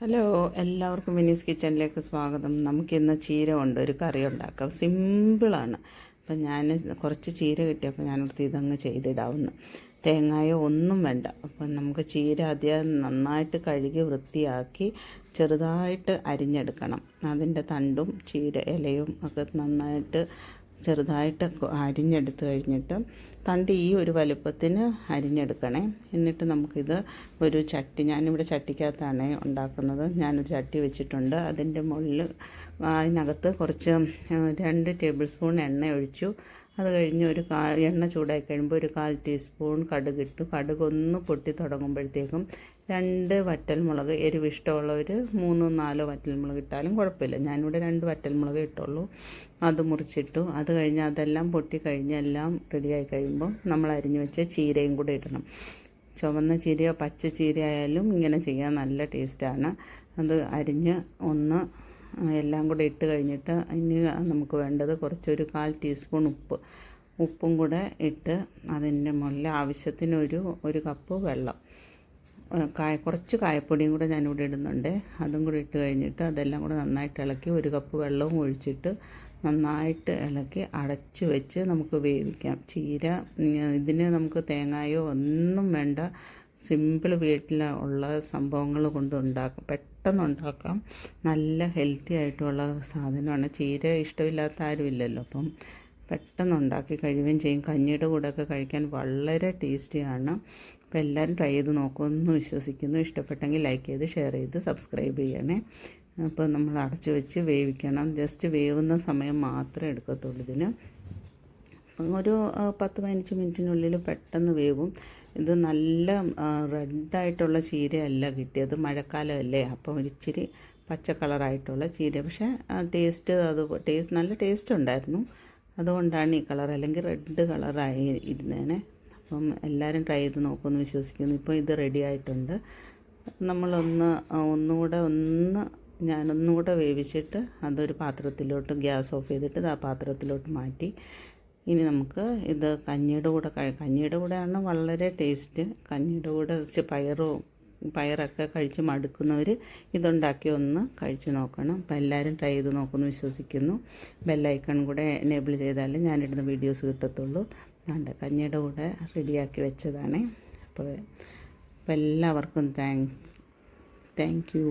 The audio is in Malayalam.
ഹലോ, എല്ലാവർക്കും മിനീസ് കിച്ചണിലേക്ക് സ്വാഗതം. നമുക്കിന്ന് ചീര കൊണ്ട് ഒരു കറി ഉണ്ടാക്കാം. സിമ്പിളാണ്. അപ്പം ഞാൻ കുറച്ച് ചീര കിട്ടിയപ്പോൾ ഞാനോർത്ത് ഇതങ്ങ് ചെയ്തിടാവുന്നു. തേങ്ങായോ ഒന്നും വേണ്ട. അപ്പം നമുക്ക് ചീര ആദ്യം നന്നായിട്ട് കഴുകി വൃത്തിയാക്കി ചെറുതായിട്ട് അരിഞ്ഞെടുക്കണം. അതിൻ്റെ തണ്ടും ചീര ഇലയും ഒക്കെ നന്നായിട്ട് ചെറുതായിട്ട് അരിഞ്ഞെടുത്ത് കഴിഞ്ഞിട്ട് തണ്ട് ഈ ഒരു വലുപ്പത്തിന് അരിഞ്ഞെടുക്കണേ. എന്നിട്ട് നമുക്കിത് ഒരു ചട്ടി, ഞാനിവിടെ ചട്ടിക്കകത്താണ് ഉണ്ടാക്കുന്നത്. ഞാനൊരു ചട്ടി വെച്ചിട്ടുണ്ട്. അതിൻ്റെ മുകളിൽ അതിനകത്ത് കുറച്ച് 2 ടേബിൾ സ്പൂൺ എണ്ണ ഒഴിച്ചു. അത് കഴിഞ്ഞ് എണ്ണ ചൂടായി കഴിയുമ്പോൾ 1/4 ടീസ്പൂൺ കടുകിട്ടു. കടുകൊന്ന് പൊട്ടി തുടങ്ങുമ്പോഴത്തേക്കും 2 വറ്റൽമുളക്, എരിവ് ഇഷ്ടമുള്ളവർ 3-4 വറ്റൽമുളക് ഇട്ടാലും കുഴപ്പമില്ല. ഞാനിവിടെ 2 വറ്റൽമുളക് ഇട്ടുള്ളൂ. അത് മുറിച്ചിട്ടു. അത് കഴിഞ്ഞ് അതെല്ലാം പൊട്ടി കഴിഞ്ഞ് എല്ലാം റെഡിയായി കഴിയുമ്പോൾ നമ്മൾ അരിഞ്ഞു വെച്ച ചീരയും കൂടെ ഇടണം. ചുവന്ന ചീരയോ പച്ച ചീര ആയാലും ഇങ്ങനെ ചെയ്യാൻ നല്ല ടേസ്റ്റാണ്. അത് അരിഞ്ഞ് എല്ലാം കൂടെ ഇട്ട് കഴിഞ്ഞിട്ട് ഇനി നമുക്ക് വേണ്ടത് കുറച്ചൊരു 1/4 ടീസ്പൂൺ ഉപ്പും കൂടെ ഇട്ട് അതിൻ്റെ മുകളിൽ ആവശ്യത്തിന് ഒരു കപ്പ് വെള്ളം, കുറച്ച് കായപ്പൊടിയും കൂടെ ഞാനിവിടെ ഇടുന്നുണ്ട്. അതും കൂടെ ഇട്ട് കഴിഞ്ഞിട്ട് അതെല്ലാം കൂടെ നന്നായിട്ട് ഇളക്കി 1 കപ്പ് വെള്ളവും ഒഴിച്ചിട്ട് നന്നായിട്ട് ഇളക്കി അടച്ച് വെച്ച് നമുക്ക് വേവിക്കാം. ചീര ഇതിന് നമുക്ക് തേങ്ങായോ ഒന്നും വേണ്ട. സിമ്പിൾ വീട്ടിൽ ഉള്ള സംഭവങ്ങൾ കൊണ്ട് ഉണ്ടാക്കാം, പെട്ടെന്ന് ഉണ്ടാക്കാം. നല്ല ഹെൽത്തി ആയിട്ടുള്ള സാധനമാണ്. ചീര ഇഷ്ടമില്ലാത്ത ആരുമില്ലല്ലോ. അപ്പം പെട്ടെന്ന് ഉണ്ടാക്കി കഴിയുകയും ചെയ്യും. കഞ്ഞിയുടെ കൂടെയൊക്കെ കഴിക്കാൻ വളരെ ടേസ്റ്റിയാണ്. അപ്പോൾ എല്ലാവരും ട്രൈ ചെയ്ത് നോക്കുമെന്ന് വിശ്വസിക്കുന്നു. ഇഷ്ടപ്പെട്ടെങ്കിൽ ലൈക്ക് ചെയ്ത് ഷെയർ ചെയ്ത് സബ്സ്ക്രൈബ് ചെയ്യണേ. അപ്പോൾ നമ്മൾ അടച്ച് വെച്ച് വേവിക്കണം. ജസ്റ്റ് വേവുന്ന സമയം മാത്രമേ എടുക്കത്തുള്ളൂ ഇതിന്. ഒരു 10-15 മിനിറ്റിനുള്ളിൽ പെട്ടെന്ന് വേവും. ഇത് നല്ല റെഡായിട്ടുള്ള ചീരയല്ല കിട്ടിയത്, മഴക്കാലമല്ലേ. അപ്പോൾ ഒരിച്ചിരി പച്ച കളറായിട്ടുള്ള ചീര. പക്ഷേ നല്ല ടേസ്റ്റ് ഉണ്ടായിരുന്നു. അതുകൊണ്ടാണ് ഈ കളർ, അല്ലെങ്കിൽ റെഡ് കളറായി ഇരുന്നേനെ. അപ്പം എല്ലാവരും ട്രൈ ചെയ്ത് നോക്കുമെന്ന് വിശ്വസിക്കുന്നു. ഇപ്പോൾ ഇത് റെഡി ആയിട്ടുണ്ട്. ഞാനൊന്നുകൂടെ വേവിച്ചിട്ട് അതൊരു പാത്രത്തിലോട്ട്, ഗ്യാസ് ഓഫ് ചെയ്തിട്ട് ആ പാത്രത്തിലോട്ട് മാറ്റി. ഇനി നമുക്ക് ഇത് കഞ്ഞിയുടെ കൂടെയാണ് വളരെ ടേസ്റ്റ്. കഞ്ഞിയുടെ കൂടെ പയറൊക്കെ കഴിച്ച് മടുക്കുന്നവർ ഇതുണ്ടാക്കി ഒന്ന് കഴിച്ച് നോക്കണം. അപ്പോൾ എല്ലാവരും ട്രൈ ചെയ്ത് നോക്കുമെന്ന് വിശ്വസിക്കുന്നു. ബെല്ലൈക്കൺ കൂടെ എനേബിൾ ചെയ്താലേ ഞാനിടുന്ന വീഡിയോസ് കിട്ടത്തുള്ളൂ. കഞ്ഞിയുടെ കൂടെ റെഡിയാക്കി വെച്ചതാണ്. അപ്പോൾ എല്ലാവർക്കും താങ്ക് യു.